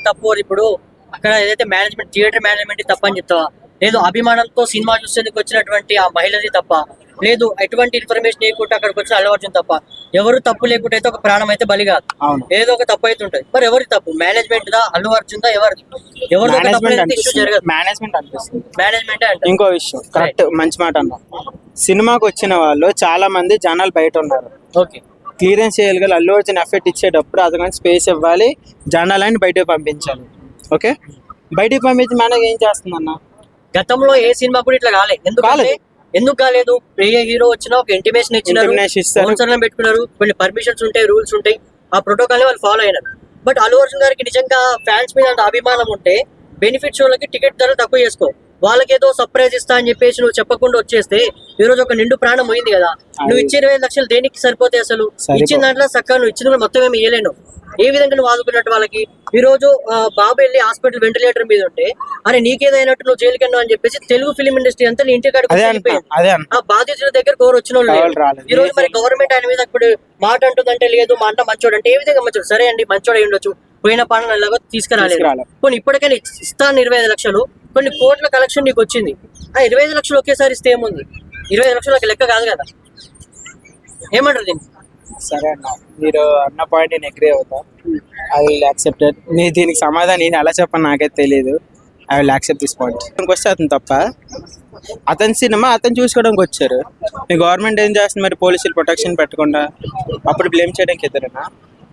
తప్పు అని ఇప్పుడు అక్కడ ఏదైతే మేనేజ్మెంట్ థియేటర్ మేనేజ్మెంట్ తప్ప అని చెప్తావా? లేదు అభిమానంతో సినిమా చూసేందుకు వచ్చినటువంటి ఆ మహిళది తప్ప, లేదు ఎటువంటి ఇన్ఫర్మేషన్ లేకుండా అక్కడికి వచ్చిన అల్లు అర్జున్ తప్ప? ఎవరు తప్పు లేకుండా అయితే ఒక ప్రాణం అయితే బలి కాదు, ఏదో ఒక తప్పు అయితే ఉంటుంది. మరి ఎవరి తప్పు? మేనేజ్మెంట్ దా, అల్లు అర్జున్ దా, ఎవరిది? మేనేజ్మెంట్ అనిపిస్తుంది. మేనేజ్మెంట్ అంటే ఇంకో విషయం కరెక్ట్, మంచి మాట అన్నా. సినిమాకి వచ్చిన వాళ్ళు చాలా మంది జనాలు బయట ఉన్నారు. ఓకే, క్లియరెన్స్ చేయగల అల్లు అర్జున్ ఎఫెక్ట్ ఇచ్చేటప్పుడు అతనికి స్పేస్ ఇవ్వాలి, జనాలని బయటకు పంపించాలి. ఓకే, బయటకు పంపించి మనకి ఏం చేస్తుంది అన్న? గతంలో ఏ సినిమా కూడా ఇట్లా కాలేదు. ఎందుకు కాలేదు? ఏ హీరో వచ్చినా ఒక ఇంటిమేషన్ ఇచ్చినారు, పెట్టుకున్నారు, కొన్ని పర్మిషన్స్ ఉంటాయి, రూల్స్ ఉంటాయి, ఆ ప్రోటోకాల్ వాళ్ళు ఫాలో అయినారు. బట్ అల్లు అర్జున్ గారికి నిజంగా ఫ్యాన్స్ మీద అంత అభిమానం ఉంటే బెనిఫిట్స్ వాళ్ళకి టికెట్ ధర తక్కువ చేసుకో, వాళ్ళకి ఏదో సర్ప్రైజ్ ఇస్తా అని చెప్పేసి నువ్వు చెప్పకుండా వచ్చేస్తే ఈ రోజు ఒక నిండు ప్రాణం పోయింది కదా. నువ్వు ఇచ్చే 20 లక్షలు దేనికి సరిపోతాయి? అసలు ఇచ్చిన దాంట్లో చక్కగా నువ్వు ఇచ్చిన మొత్తం ఏమి ఇవ్వలేను. ఏ విధంగా నువ్వు ఆదుకున్నట్టు వాళ్ళకి? ఈ రోజు బాబు వెళ్ళి హాస్పిటల్ వెంటిలేటర్ మీద ఉంటే అరే నీకేదైనట్టు నువ్వు జైలుకి వెళ్ళావు అని చెప్పేసి తెలుగు ఫిలిం ఇండస్ట్రీ అంతా నీ ఇంటికి ఆ బాధితుల దగ్గర గౌరవ వచ్చిన వాళ్ళు. ఈ రోజు మరి గవర్నమెంట్ ఆయన మీద ఇప్పుడు మాట అంటుందంటే లేదు, మా అంట మంచోడు అంటే ఏ విధంగా మంచోడు? సరే అండి, మంచోడు అయి ఉండొచ్చు, పోయిన పాలనలాగా తీసుకురాలేదు. కొన్ని ఇప్పటికైనా ఇస్తాను 25 లక్షలు, కొన్ని కోట్ల కలెక్షన్ నీకు వచ్చింది. ఆ 25 లక్షలు ఒకేసారి ఇస్తే ఏముంది? 25 లక్షలు లెక్క కాదు కదా. ఏమంటారు దీనికి? సరే అన్న, మీరు అన్న పాయింట్ నేను అగ్రీ అవుతా. I will accepted. నేను దీనికి సమాధానం నేను ఎలా చెప్పని నాకైతే తెలియదు. I will accept this point. వస్తే అతను తప్ప, అతని సినిమా అతను చూసుకోవడానికి వచ్చారు. మీ గవర్నమెంట్ ఏం చేస్తుంది మరి? పోలీసులు ప్రొటెక్షన్ పెట్టకుండా అప్పుడు బ్లేమ్ చేయడానికి ఎదురేనా?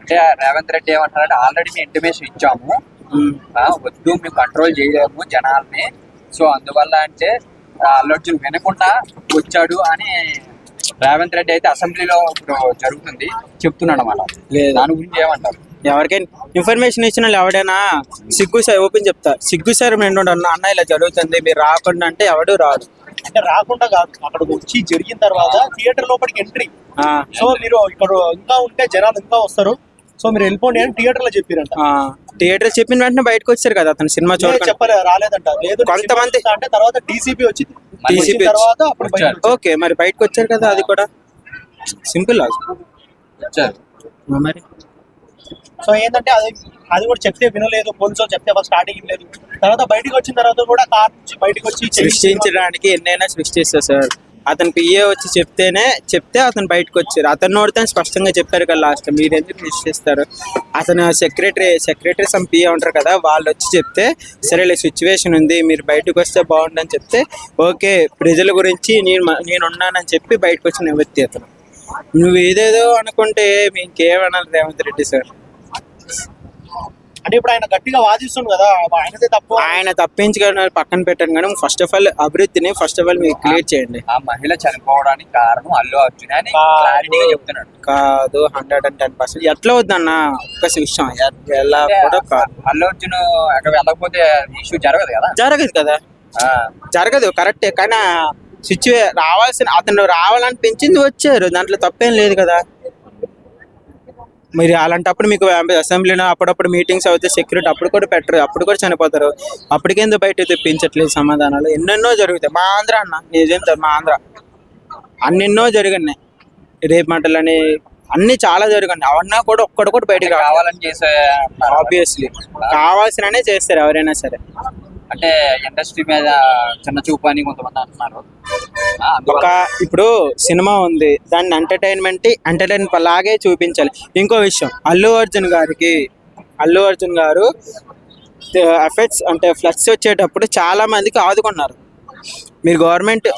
అంటే రేవంత్ రెడ్డి ఏమంటారంటే ఆల్రెడీ మేము ఇంటిమేషన్ ఇచ్చాము, వద్దు మేము కంట్రోల్ చేయలేము జనాల్ని, సో అందువల్ల అంటే అల్లు అర్జున్ వినకుండా వచ్చాడు అని రేవంత్ రెడ్డి అయితే అసెంబ్లీలో ఇప్పుడు జరుగుతుంది చెప్తున్నాడు అన్నమాట. దాని గురించి ఏమంటారు? ఎవరికైనా ఇన్ఫర్మేషన్ ఇచ్చిన వాళ్ళు ఎవడైనా సిగ్గు సార్ ఓపెన్ చెప్తా, సిగ్గు సార్ నేను అన్న ఇలా జరుగుతుంది మీరు రాకుండా అంటే ఎవడు రాదు. అంటే రాకుండా కాదు, అక్కడ వచ్చి జరిగిన తర్వాత థియేటర్ లోపలికి ఎంట్రీ. సో మీరు ఇక్కడ ఇంకా ఉంటే జనాలు ఇంకా వస్తారు, సో మీరు వెళ్ళిపోండి అని థియేటర్ లో చెప్పారంట. థియేటర్ చెప్పిన వెంటనే బయటకు వచ్చారు కదా, అతను సినిమా చెప్పలే రాలేదంట. లేదు కొంతమంది అంటే తర్వాత డీసీపీ వచ్చింది, డీసీపీ తర్వాత ఓకే మరి బయటకు వచ్చారు కదా, అది కూడా సింపుల్ మరి. సో ఏంటంటే అది కూడా చెప్తే వినలేదు, పోలీసులు చెప్తే స్టార్టింగ్ లేదు, తర్వాత బయటకు వచ్చిన తర్వాత కూడా కార్ నుంచి బయటకు వచ్చి సృష్టించడానికి ఎన్నైనా సృష్టిస్తారు సార్. అతను పిఏ వచ్చి చెప్తే అతను బయటకు వచ్చారు. అతను నోడితే స్పష్టంగా చెప్పారు కదా లాస్ట్, మీరు ఎందుకు సృష్టిస్తారు? అతను సెక్రటరీ సమ్ పిఏ ఉంటారు కదా, వాళ్ళు వచ్చి చెప్తే సరేలే సిచ్యువేషన్ ఉంది మీరు బయటకు వస్తే బాగుండని చెప్తే ఓకే ప్రజల గురించి నేను ఉన్నానని చెప్పి బయటకు వచ్చిన వ్యక్తి అతను. నువ్వు ఏదేదో అనుకుంటే మీకేమనాలి రేవంత్ రెడ్డి సార్? అంటే ఇప్పుడు ఆయన గట్టిగా వాదిస్తుంది కదా, ఆయనదే తప్పు. ఆయన తప్పించుకొని పక్కన పెట్టండి, కానీ ఫస్ట్ ఆఫ్ ఆల్ అభివృద్ధిని మీరు క్లియర్ చేయండి. ఆ మహిళ చనిపోవడానికి కారణం అల్లు అర్జున్ అని క్లారిటీగా చెప్తున్నాడు. కాదు 110%. ఎట్లా వద్దన్న ఒక విషయం ఎలా కూడా కాదు. అల్లు అర్జున్ అక్కడ వెళ్ళకపోతే ఇష్యూ జరగదు కదా. జరగదు కరెక్టే, కానీ అతను రావాలని పెంచింది వచ్చారు, దాంట్లో తప్పేం లేదు కదా. మీరు అలాంటప్పుడు మీకు అసెంబ్లీలో అప్పుడప్పుడు మీటింగ్స్ అవుతే సెక్యూరిటీ అప్పుడు కూడా పెట్టరు, అప్పుడు కూడా చనిపోతారు. అప్పటికేందుకు బయట తెప్పించట్లేదు సమాధానాలు? ఎన్నెన్నో జరుగుతాయి. మా ఆంధ్ర అన్న నిజం, మా ఆంధ్ర అన్నెన్నో జరిగినాయి, రేపు మాటలని అన్ని చాలా జరిగినాయి. అవన్నా కూడా ఒక్కడు కూడా బయటకు కావాలని చేసే, ఆబ్వియస్లీ కావాల్సిననే చేస్తారు ఎవరైనా సరే. అంటే ఇండస్ట్రీ మీద చిన్న చూపు అని కొంతమంది అంటున్నారు. ఇప్పుడు సినిమా ఉంది, దాన్ని ఎంటర్టైన్మెంట్ లాగే చూపించాలి. ఇంకో విషయం, అల్లు అర్జున్ గారు ఎఫెక్ట్స్ అంటే ఫ్లడ్స్ వచ్చేటప్పుడు చాలా మందికి ఆదుకున్నారు. మీరు గవర్నమెంట్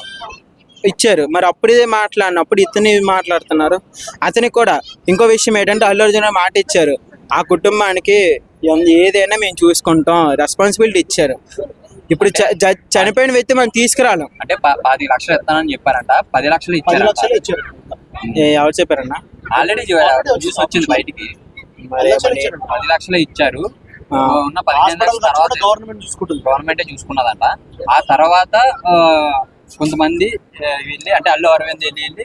ఇచ్చారు, మరి అప్పుడే మాట్లాడినప్పుడు ఇతని మాట్లాడుతున్నారు. అతనికి కూడా ఇంకో విషయం ఏంటంటే అల్లు అర్జున్ మాట ఇచ్చారు, ఆ కుటుంబానికి ఏదైనా మేము చూసుకుంటాం రెస్పాన్సిబిలిటీ ఇచ్చారు. ఇప్పుడు చనిపోయిన వ్యక్తి మనం తీసుకురాలేం. అంటే 10 లక్షలు ఇస్తానని చెప్పారంట, 10 లక్షలు ఇచ్చారు. ఎవరు చెప్పారన్నా? ఆల్రెడీ న్యూస్ వచ్చింది బయటికి, 10 లక్షలు ఇచ్చారు. ఉన్న 15 లక్షల తర్వాత గవర్నమెంటే చూసుకున్నదంట. ఆ తర్వాత కొంతమంది వెళ్ళి అంటే అల్లు అరవింద్ వెళ్ళి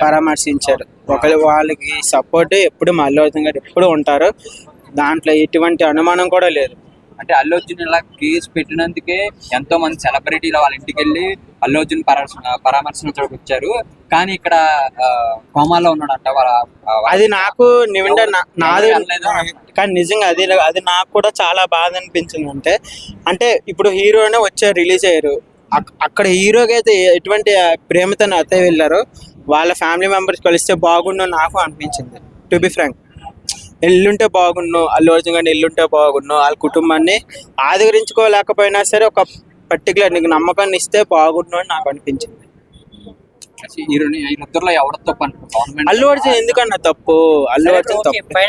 పరామర్శించారు. ఒకళ్ళు వాళ్ళకి సపోర్ట్ ఎప్పుడు మా అల్లు అర్జున్ గారు ఎప్పుడు ఉంటారు, దాంట్లో ఎటువంటి అనుమానం కూడా లేదు. అంటే అల్లు అర్జున్ ఇలా కేసు పెట్టినందుకే ఎంతో మంది సెలబ్రిటీలు వాళ్ళ ఇంటికి వెళ్ళి అల్లు అర్జున్ పరామర్శించడానికి వచ్చారు, కానీ ఇక్కడ కోమాలో ఉన్నాడంట అది నాకు నిండా నాది అనలేదు. కానీ నిజంగా అది నాకు కూడా చాలా బాధ అనిపించింది. అంటే ఇప్పుడు హీరోనే వచ్చారు, రిలీజ్ అయ్యారు, అక్కడ హీరోకి అయితే ఎటువంటి ప్రేమతో అత్తయ్య వెళ్ళారో వాళ్ళ ఫ్యామిలీ మెంబర్స్ కలిస్తే బాగుండు నాకు అనిపించింది. టు బి ఫ్రాంక్, ఎల్లుంటే బాగుండు, అల్లు అర్జున్ గారిని ఎల్లుంటే బాగుండు, వాళ్ళ కుటుంబాన్ని ఆదరించుకోలేకపోయినా సరే ఒక పర్టికులర్ నీకు నమ్మకాన్ని ఇస్తే బాగుండు అని నాకు అనిపించింది. ఈ ఇద్దరులో ఎవరితో అల్లు అర్జున్ ఎందుకన్నా తప్పు, అల్లు అర్జున్ తప్పు.